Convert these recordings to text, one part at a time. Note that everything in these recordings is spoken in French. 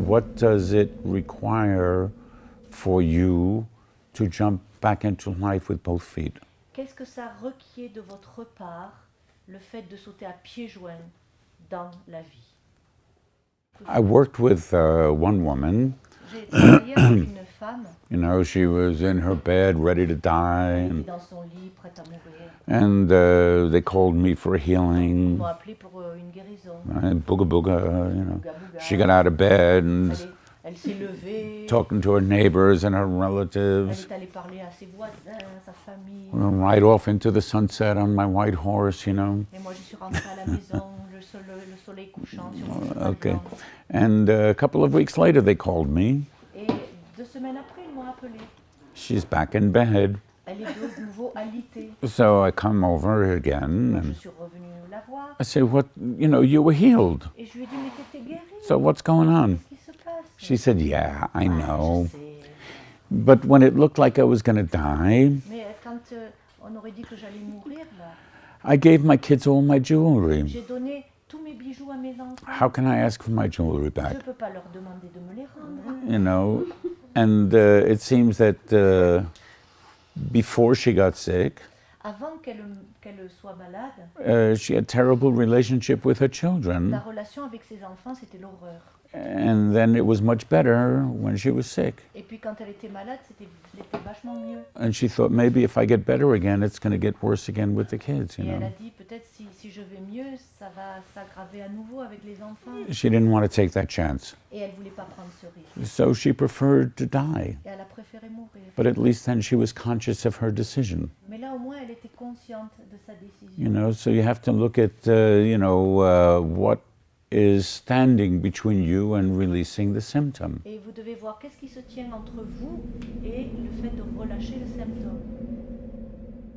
What does it require for you to jump back into life with both feet? Qu'est-ce que ça requiert de votre part, le fait de sauter à pieds joints dans la vie? I worked with one woman. J'ai travaillé avec une femme. You know, she was in her bed, ready to die, Elle était dans son lit, prête à mourir. and they called me for Ils healing. m'ont appelé pour une guérison. Booga booga, you know. Booga booga. She got out of bed and Elle s'est levée. talking to her neighbors and her Elle relatives. est allée parler à ses voisins, à sa famille. Right off into the sunset on my white horse, you know. Et moi, je suis rentrée à la maison, le soleil couchant sur mon cheval Okay. blanc. And a couple of weeks later, they called me. Et 2 semaines après, ils m'ont appelé. She's back in bed. Elle est de nouveau alitée. So I come over again Je and suis revenue la voir. I say, "What? You know, you were healed. Et je lui ai dit, mais t'étais guérie. So what's going on?" Qu'est-ce qui se passe? She said, "Yeah, I know. Je sais. But when it looked like I was going to die, Mais quand on aurait dit que j'allais mourir, là, I gave my kids all my jewelry. j'ai donné tous mes bijoux à mes enfants. How can I ask for my jewelry Je back? ne peux pas leur demander de me les rendre. You know?" And it seems that before she got sick, Avant qu'elle soit malade, she had terrible relationship with her children. la relation avec ses enfants, c'était l'horreur. And then it was much better when she was sick. Et puis quand elle était malade, c'était vachement mieux. And she thought maybe if I get better again, it's going to get worse again with the kids, you Et elle a know. dit, peut-être si je vais mieux, ça va s'aggraver à nouveau avec les enfants. She didn't want to take that chance. Et elle ne voulait pas prendre ce risque. So she preferred to die. Et elle a préféré mourir. But at least then she was conscious of her decision, Mais là, au moins, elle était consciente de sa décision. you know. So you have to look at, what is standing between you and releasing the symptom. Et vous devez voir qu'est-ce qui se tient entre vous et le fait de relâcher le symptôme.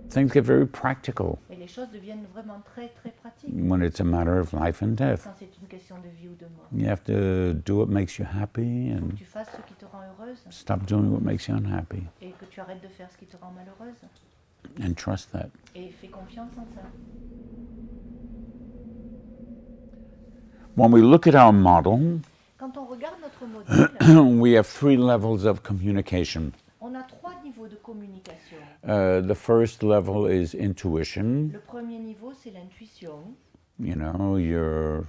Things get very practical Et les choses deviennent vraiment très, très pratiques when it's a matter of life and death. quand c'est une question de vie ou de mort. You have to do what makes you happy Il faut and que tu fasses ce qui te rend heureuse stop doing what makes you unhappy, et que tu arrêtes de faire ce qui te rend malheureuse. and trust that. Et fais confiance en ça. When we look at our model, Quand on regarde notre modèle, we have 3 levels of communication. on a 3 niveaux de communication. The first level is intuition. Le premier niveau, c'est l'intuition. You know, you're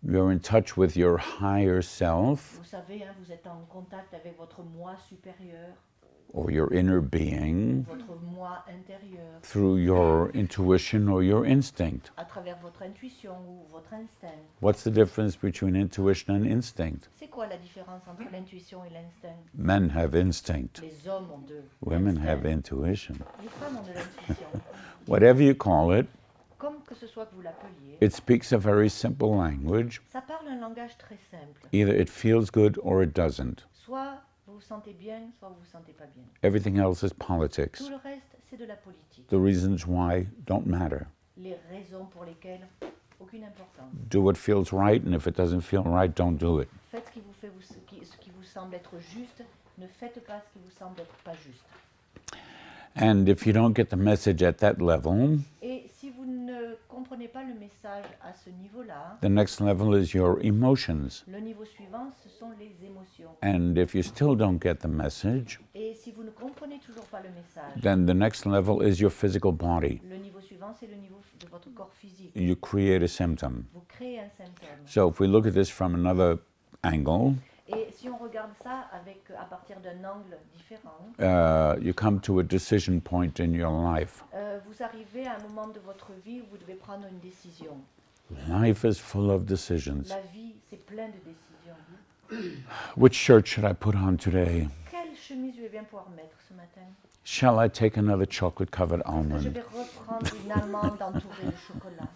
in touch with your higher self Vous savez, hein, vous êtes en contact avec votre moi supérieur, or your inner being votre moi intérieur, through your intuition or your instinct. à travers votre intuition ou votre instinct. What's the difference between intuition and instinct? C'est quoi la différence entre l'intuition et l'instinct? Men have instinct. Les hommes ont de Women l'instinct. have intuition. Les femmes ont de l'intuition. Whatever you call it, Comme que ce soit que vous l'appeliez, it speaks a very simple language. ça parle un langage très simple. Either it feels good or it doesn't. Soit vous vous sentez bien, soit vous vous sentez pas bien. Everything else is politics. Tout le reste, c'est de la politique. The reasons why don't matter. Les raisons pour lesquelles, aucune importance. Do what feels right, and if it doesn't feel right, don't do it. Faites ce qui vous, ce qui vous semble être juste, ne faites pas ce qui vous semble être pas juste. And if you don't get the message at that level, Et si vous ne comprenez pas le message à ce niveau-là, the next level is your emotions. le niveau suivant, ce sont les émotions. And if you still don't get the message, Et si vous ne comprenez toujours pas le message, then the next level is your physical body. le niveau suivant, c'est le niveau de votre corps physique. You create a symptom. Vous créez un symptôme. So if we look at this from another angle, Et si on regarde ça à partir d'un angle différent, you come to a decision point in your life. vous arrivez à un moment de votre vie où vous devez prendre une décision. Life is full of decisions. La vie, c'est plein de décisions. Which shirt should I put on today? Quelle chemise je vais bien pouvoir mettre ce matin? Shall I take another chocolate-covered Je almond? vais reprendre une allemande entourée de chocolat.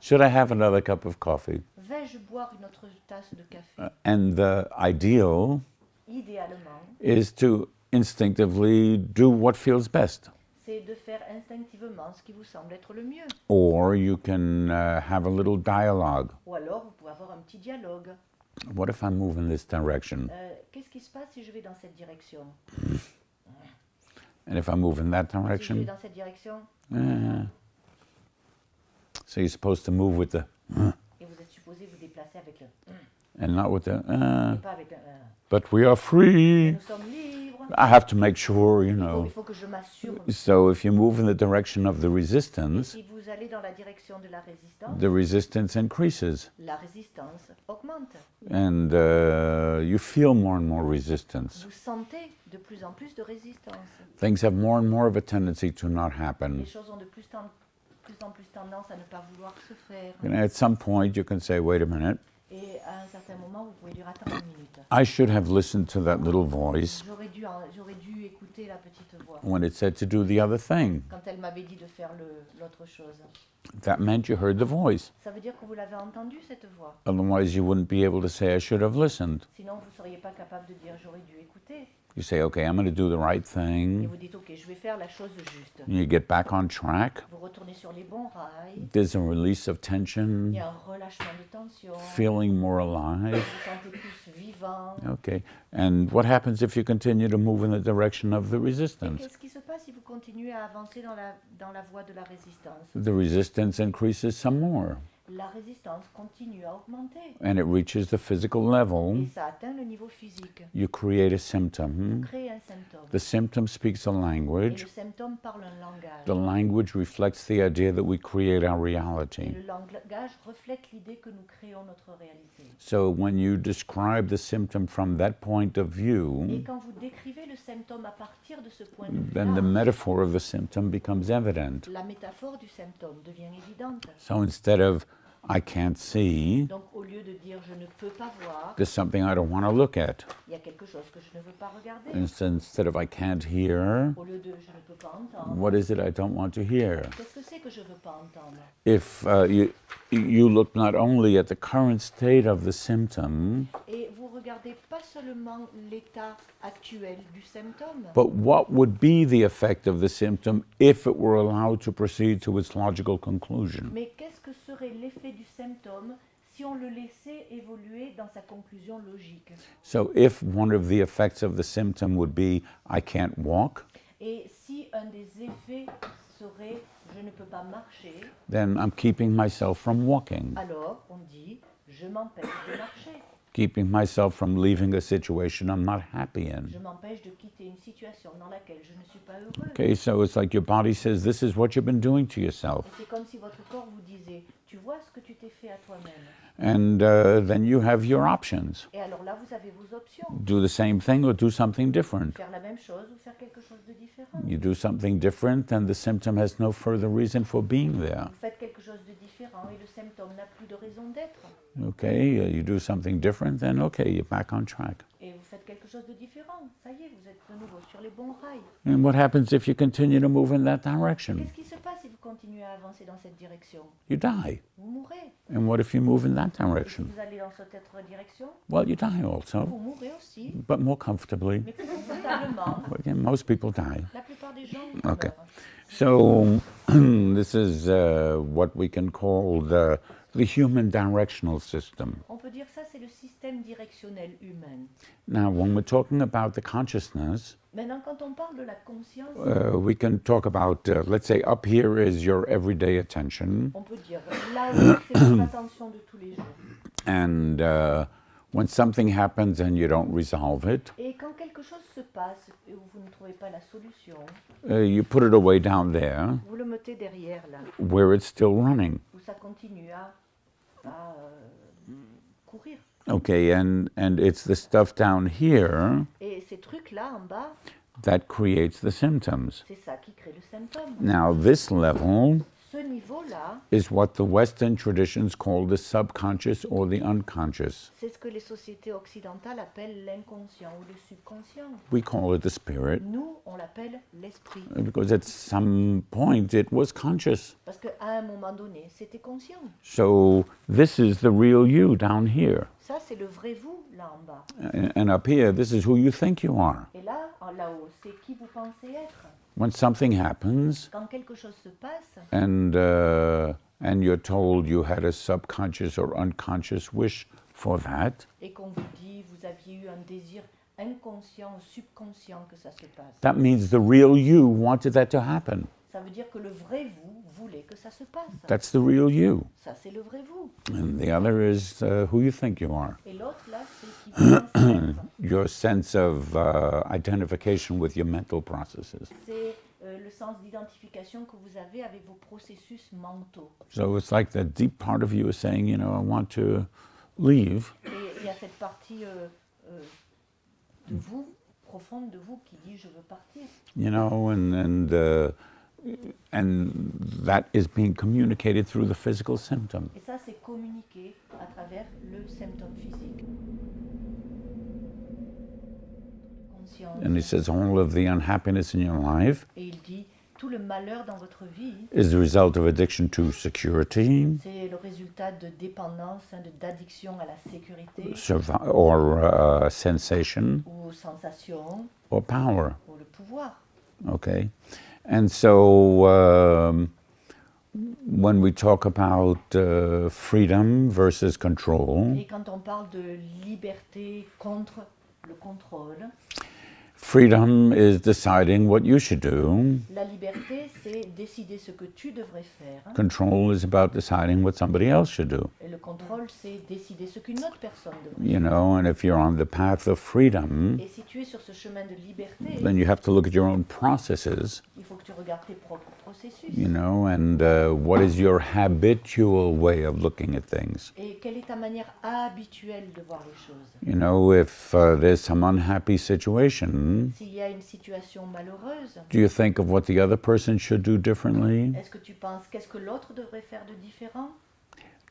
Should I have another cup of coffee? Vais-je boire une autre tasse de café? And the ideal Idéalement, is to instinctively do what feels best. c'est de faire instinctivement ce qui vous semble être le mieux. Or you can have a little dialogue. Ou alors, vous pouvez avoir un petit dialogue. What if I move in this direction? Qu'est-ce qui se passe si je vais dans cette direction? And if I move in that Si je vais direction, dans cette direction, so you're supposed to move with the et vous êtes supposé vous déplacer avec le and not with the et pas avec le but we are free. Nous sommes libres. I have to make sure, you Il know. faut que je m'assure. So if you move in the direction of the Et resistance, si vous allez dans la direction de la the resistance increases. résistance augmente. And you feel more and more resistance. Vous sentez de plus en plus de résistance. Things have more and more of a tendency to not happen. Les choses ont de plus en plus tendance à ne pas vouloir se faire. And at some point, you can say, wait a minute, Et à un certain moment, vous pouvez dire attends une minute. I should have listened to that little voice J'aurais dû écouter la petite voix when it said to do the other thing. quand elle m'avait dit de faire l'autre chose. That meant you heard the voice. Ça veut dire que vous l'avez entendu cette voix. Otherwise, you wouldn't be able to say, I should have listened. Sinon, vous ne seriez pas capable de dire j'aurais dû écouter. You say, okay, I'm going to do the right Et thing. vous dites ok, je vais faire la chose juste. You get back on track. Vous retournez sur les bons rails. There's a release of Il tension, y a un relâchement de tension. feeling more Vous alive. vous sentez plus vivant. Okay. And what happens if you continue to move in the direction of the Et resistance? qu'est-ce qui se passe si vous continuez à avancer dans la voie de la résistance? The resistance increases some more, La résistance continue à augmenter. and it reaches the physical Et level. ça atteint le niveau physique. You create a symptom. Crée un symptôme. The symptom speaks a Et language. le symptôme parle un langage. The language reflects the idea that we create our Et reality. le langage reflète l'idée que nous créons notre réalité. So when you describe the symptom from that point of Et view, quand vous décrivez le symptôme à partir de ce point de then the vue-là, metaphor of the symptom becomes evident. la métaphore du symptôme devient évidente. So instead of I can't see, Donc au lieu de dire je ne peux pas voir, there's something I don't want to look at. il y a quelque chose que je ne veux pas regarder. Instead of I can't hear, Au lieu de je ne peux pas entendre, what is it I don't want to hear? qu'est-ce que c'est que je ne veux pas entendre? If you look not only at the current state of the symptom, Et vous regardez pas seulement l'état actuel du symptôme, but what would be the effect of the symptom if it were allowed to proceed to its logical conclusion? mais qu'est-ce que serait l'effet du symptôme si on le laissait évoluer dans sa conclusion logique? So if one of the effects of the symptom would be I can't walk, Et si un des effets serait je ne peux pas marcher, then I'm keeping myself from walking, alors on dit je m'empêche de marcher, keeping myself from leaving a situation I'm not happy in. je m'empêche de quitter une situation dans laquelle je ne suis pas heureux. Okay, so it's like your body says, this is what you've been doing to yourself. Et c'est comme si votre corps vous disait tu vois ce que tu t'es fait à toi-même. And then you have your options. Et alors là vous avez vos options, Do the same thing or do something different. faire la même chose ou faire quelque chose de différent. You do something different and the symptom has no further reason for being there. Vous faites quelque chose de différent et le symptôme n'a plus de raison d'être. Okay, you do something different, then okay, you're back on track. Et vous faites quelque chose de différent. Ça y est, vous êtes de nouveau sur les bons rails. And what happens if you continue to move in that direction? Qu'est-ce qui se passe si vous continuez à avancer dans cette direction? You die. Vous mourrez. And what if you move in that Et si direction? vous allez dans cette autre direction, Well, you die also, vous mourrez aussi, but more comfortably. mais plus confortablement. Again, most people die. La plupart des gens Okay. meurent. So this is what we can call the human directional system. On peut dire ça, c'est le système directionnel humain. Now, when we're talking about the consciousness, Maintenant, quand on parle de la conscience, we can talk about, let's say, up here is your everyday attention, on peut dire là où c'est votre attention de tous les jours. and when something happens and you don't resolve it, Et quand quelque chose se passe et où vous ne trouvez pas la solution, you put it away down there vous le mettez derrière là, where it's still running. où ça continue à courir. Okay, and it's the stuff down here Et ces trucs-là en bas, that creates the symptoms. c'est ça qui crée le symptôme. Now, this level Ce niveau-là, is what the Western traditions call the subconscious or the unconscious. c'est ce que les sociétés occidentales appellent l'inconscient ou le subconscient. We call it the spirit Nous, on l'appelle l'esprit. because at some point it was conscious. Parce qu'à un moment donné, c'était conscient. So this is the real you down here. Ça, c'est le vrai vous, là en bas. And up here, this is who you think you are. Et là, là-haut, c'est qui vous pensez être. When something happens Quand quelque chose se passe, and you're told you had a subconscious or unconscious wish for that, et qu'on vous dit, vous aviez eu un désir inconscient ou subconscient que ça se passe. That means the real you wanted that to happen. Ça veut dire que le vrai vous voulait que ça se passe. That's the real you. Ça, c'est le vrai vous. And the other is who you think you are. Et l'autre, là, c'est qui vous pense être. Your sense of identification with your mental processes. C'est le sens d'identification que vous avez avec vos processus mentaux. So it's like the deep part of you is saying, you know, I want to leave. Et il y a cette partie de vous, profonde de vous, qui dit je veux partir. You know, and that is being communicated through the physical symptom. Et ça, c'est communiqué à travers le symptôme physique. Conscience. And he says all of the unhappiness in your life Et il dit, tout le malheur dans votre vie, is the result of addiction to security c'est le résultat de dépendance, d'addiction à la sécurité, or sensation ou aux sensations, or power. ou le pouvoir. Okay, and so when we talk about freedom versus control, Et quand on parle de liberté contre le contrôle, freedom is deciding what you should do. la liberté, c'est décider ce que tu devrais faire. Control is about deciding what somebody else should do. Et le contrôle, c'est décider ce qu'une autre personne devrait You know, and if you're on the path of freedom, faire. Et si tu es sur ce chemin de liberté, then you have to look at your own processes, il faut que tu regardes tes propres processus. you know, and what is your habitual way of looking at things. Et quelle est ta manière habituelle de voir les choses? You know, if there's some unhappy situation, S'il y a une situation malheureuse, do you think of what the other person should do differently? est-ce que tu penses qu'est-ce que l'autre devrait faire de différent?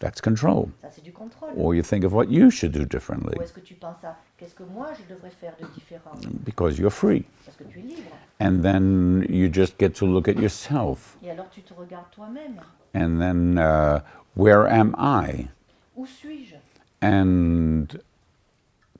That's control. Ça, c'est du contrôle. Or you think of what you should do differently Ou est-ce que tu penses à qu'est-ce que moi je devrais faire de différent? because you're free. Parce que tu es libre. And then you just get to look at yourself. Et alors tu te regardes toi-même. And then where am I? Où suis-je? And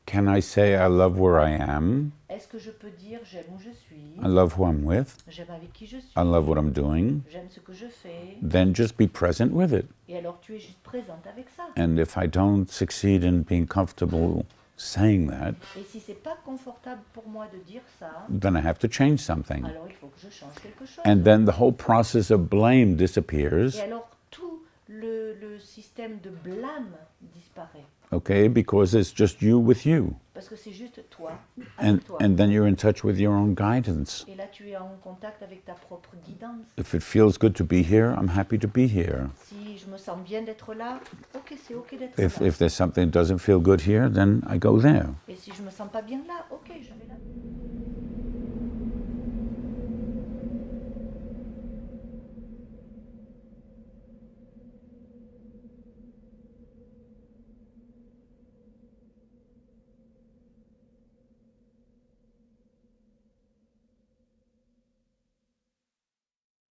can I say I love where I am? Est-ce que je peux dire j'aime où je suis? I love who I'm with. J'aime avec qui je suis? I love what I'm doing. J'aime ce que je fais. Then just be present with it. Et alors tu es juste présente avec ça. And if I don't succeed in being comfortable saying that, Et si c'est pas confortable pour moi de dire ça, then I have to change something. alors il faut que je change quelque chose. And then the whole process of blame disappears, Et alors tout le système de blâme disparaît. okay, because it's just you with you. Parce que c'est juste toi, And, avec toi. and then you're in touch with your own guidance. Et là tu es en contact avec ta propre guidance. If it feels good to be here, I'm happy to be here. Si je me sens bien d'être là, ok, c'est ok d'être If là. there's something that doesn't feel good here, then I go there. Et si je me sens pas bien là, ok, je vais là.